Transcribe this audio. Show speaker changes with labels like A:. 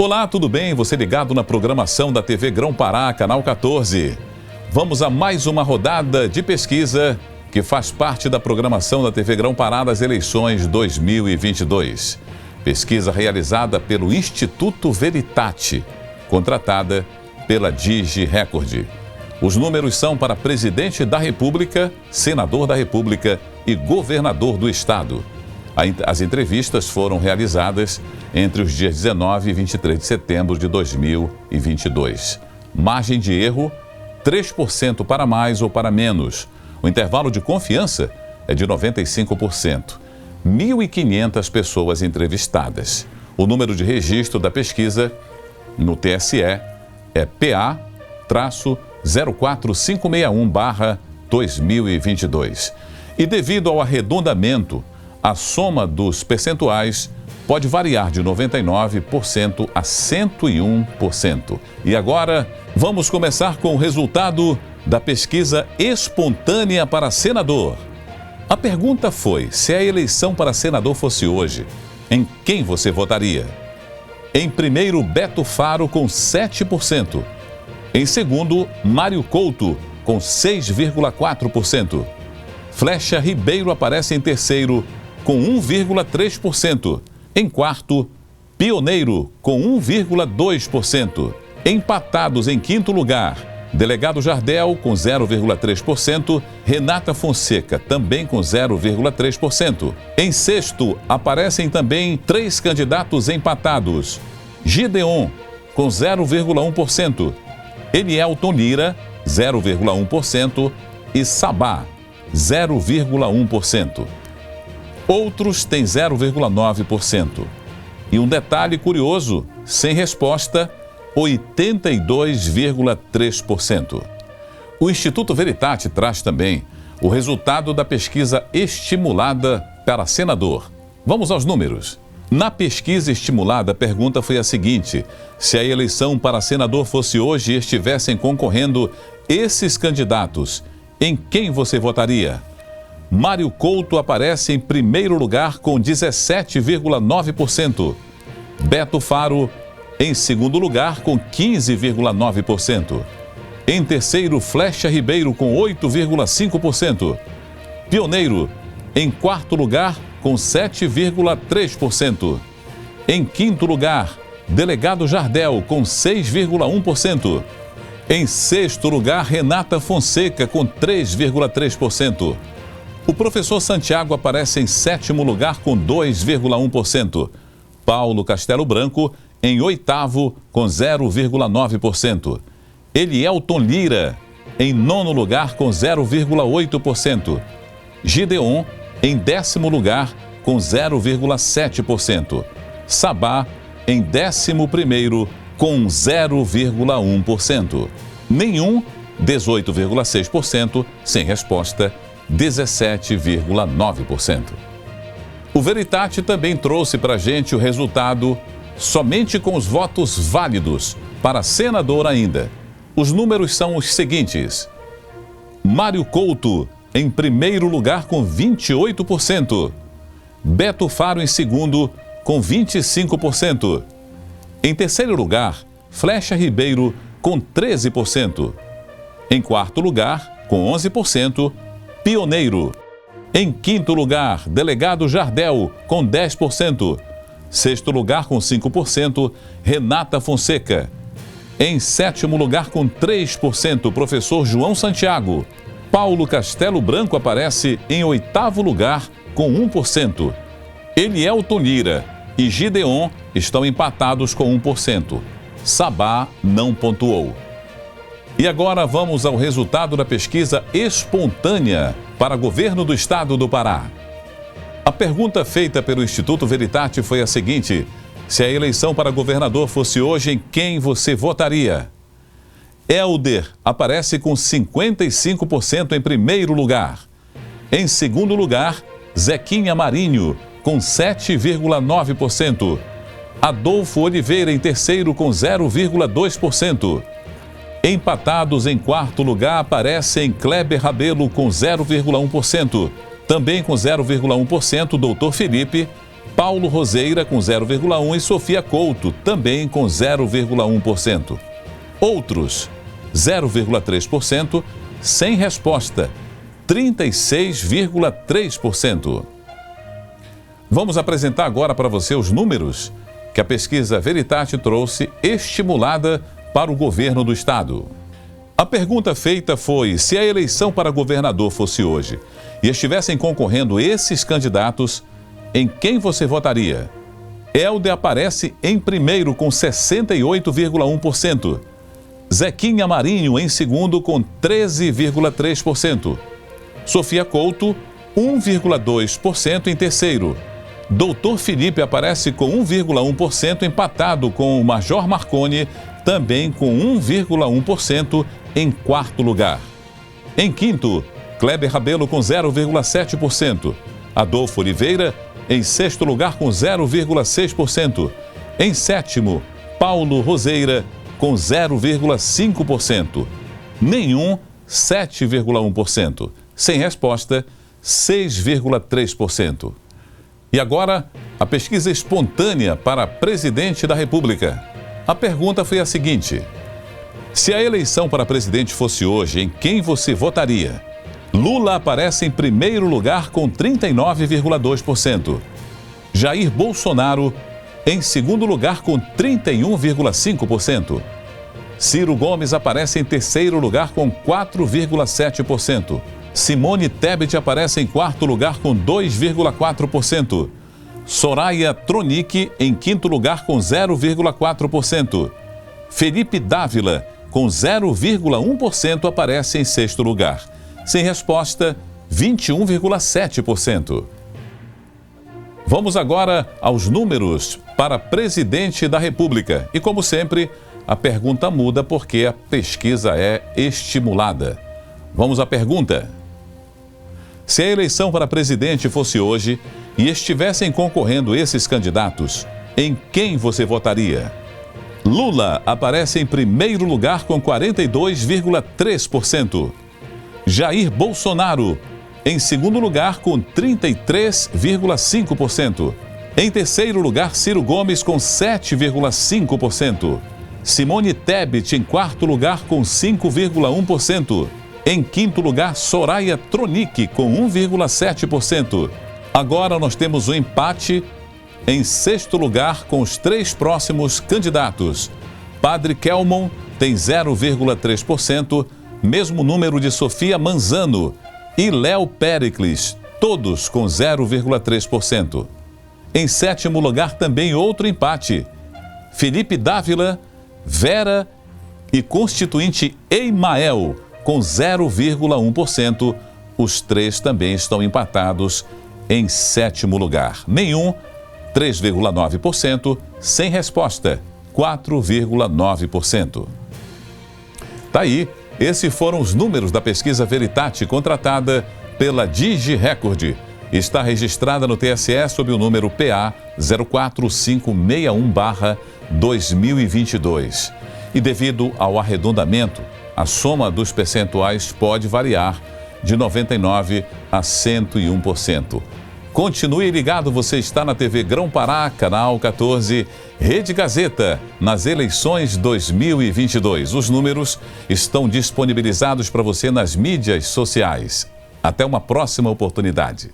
A: Olá, tudo bem? Você ligado na programação da TV Grão-Pará, canal 14. Vamos a mais uma rodada de pesquisa que faz parte da programação da TV Grão-Pará das eleições 2022. Pesquisa realizada pelo Instituto Veritate, contratada pela Digi Record. Os números são para presidente da República, senador da República e governador do estado. As entrevistas foram realizadas entre os dias 19 e 23 de setembro de 2022. Margem de erro, 3% para mais ou para menos. O intervalo de confiança é de 95%. 1.500 pessoas entrevistadas. O número de registro da pesquisa no TSE é PA-04561/2022. E devido ao arredondamento, a soma dos percentuais pode variar de 99% a 101%. E agora, vamos começar com o resultado da pesquisa espontânea para senador. A pergunta foi: se a eleição para senador fosse hoje, em quem você votaria? Em primeiro, Beto Faro, com 7%. Em segundo, Mário Couto, com 6,4%. Flecha Ribeiro aparece em terceiro, com 1,3%. Em quarto, Pioneiro, com 1,2%. Empatados em quinto lugar, Delegado Jardel, com 0,3%. Renata Fonseca, também com 0,3%. Em sexto, aparecem também três candidatos empatados. Gideon, com 0,1%. Elielton Lira, 0,1%. E Sabá, 0,1%. Outros têm 0,9%. E um detalhe curioso, sem resposta, 82,3%. O Instituto Veritate traz também o resultado da pesquisa estimulada para senador. Vamos aos números. Na pesquisa estimulada, a pergunta foi a seguinte: se a eleição para senador fosse hoje e estivessem concorrendo esses candidatos, em quem você votaria? Mário Couto aparece em primeiro lugar com 17,9%. Beto Faro em segundo lugar com 15,9%. Em terceiro, Flecha Ribeiro com 8,5%. Pioneiro em quarto lugar com 7,3%. Em quinto lugar, Delegado Jardel com 6,1%. Em sexto lugar, Renata Fonseca com 3,3%. O professor Santiago aparece em sétimo lugar com 2,1%. Paulo Castelo Branco em oitavo com 0,9%. Elielton Lira em nono lugar com 0,8%. Gideon em décimo lugar com 0,7%. Sabá em 11º com 0,1%. Nenhum, 18,6%. Sem resposta, 17,9%. O Veritate também trouxe para a gente o resultado somente com os votos válidos para senador ainda. Os números são os seguintes: Mário Couto em primeiro lugar com 28%. Beto Faro em segundo com 25%. Em terceiro lugar, Flecha Ribeiro com 13%. Em quarto lugar, com 11%, Pioneiro. Em quinto lugar, Delegado Jardel, com 10%. Sexto lugar, com 5%, Renata Fonseca. Em sétimo lugar, com 3%, professor João Santiago. Paulo Castelo Branco aparece em oitavo lugar, com 1%. Elielton Lira e Gideon estão empatados com 1%. Sabá não pontuou. E agora vamos ao resultado da pesquisa espontânea para governo do estado do Pará. A pergunta feita pelo Instituto Veritate foi a seguinte: se a eleição para governador fosse hoje, em quem você votaria? Helder aparece com 55% em primeiro lugar. Em segundo lugar, Zequinha Marinho, com 7,9%. Adolfo Oliveira em terceiro com 0,2%. Empatados em quarto lugar aparecem Kleber Rabelo com 0,1%. Também com 0,1%, Dr. Felipe Paulo Roseira com 0,1% e Sofia Couto também com 0,1%. Outros, 0,3%, sem resposta, 36,3%. Vamos apresentar agora para você os números que a pesquisa Veritate trouxe estimulada para o governo do estado. A pergunta feita foi: se a eleição para governador fosse hoje e estivessem concorrendo esses candidatos, em quem você votaria? Helder aparece em primeiro com 68,1%. Zequinha Marinho em segundo com 13,3%. Sofia Couto, 1,2% em terceiro. Doutor Felipe aparece com 1,1%, empatado com o Major Marconi, também com 1,1% em quarto lugar. Em quinto, Kleber Rabelo com 0,7%. Adolfo Oliveira em sexto lugar com 0,6%. Em sétimo, Paulo Roseira com 0,5%. Nenhum, 7,1%. Sem resposta, 6,3%. E agora, a pesquisa espontânea para presidente da República. A pergunta foi a seguinte: se a eleição para presidente fosse hoje, em quem você votaria? Lula aparece em primeiro lugar com 39,2%. Jair Bolsonaro em segundo lugar com 31,5%. Ciro Gomes aparece em terceiro lugar com 4,7%. Simone Tebet aparece em quarto lugar com 2,4%. Soraya Tronic em quinto lugar com 0,4%. Felipe Dávila com 0,1% aparece em sexto lugar. Sem resposta, 21,7%. Vamos agora aos números para presidente da República. E como sempre, a pergunta muda porque a pesquisa é estimulada. Vamos à pergunta. Se a eleição para presidente fosse hoje e estivessem concorrendo esses candidatos, em quem você votaria? Lula aparece em primeiro lugar com 42,3%. Jair Bolsonaro em segundo lugar com 33,5%. Em terceiro lugar, Ciro Gomes com 7,5%. Simone Tebet em quarto lugar com 5,1%. Em quinto lugar, Soraya Tronic com 1,7%. Agora nós temos um empate em sexto lugar com os três próximos candidatos. Padre Kelmon tem 0,3%, mesmo número de Sofia Manzano e Léo Péricles, todos com 0,3%. Em sétimo lugar, também outro empate. Felipe Dávila, Vera e constituinte Eimael, com 0,1%. Os três também estão empatados em sétimo lugar. Nenhum, 3,9%. Sem resposta, 4,9%. Tá aí. Esses foram os números da pesquisa Veritate, contratada pela DigiRecord. Está registrada no TSE sob o número PA 04561/2022. E devido ao arredondamento, a soma dos percentuais pode variar de 99% a 101%. Continue ligado, você está na TV Grão-Pará, canal 14, Rede Gazeta, nas eleições 2022. Os números estão disponibilizados para você nas mídias sociais. Até uma próxima oportunidade.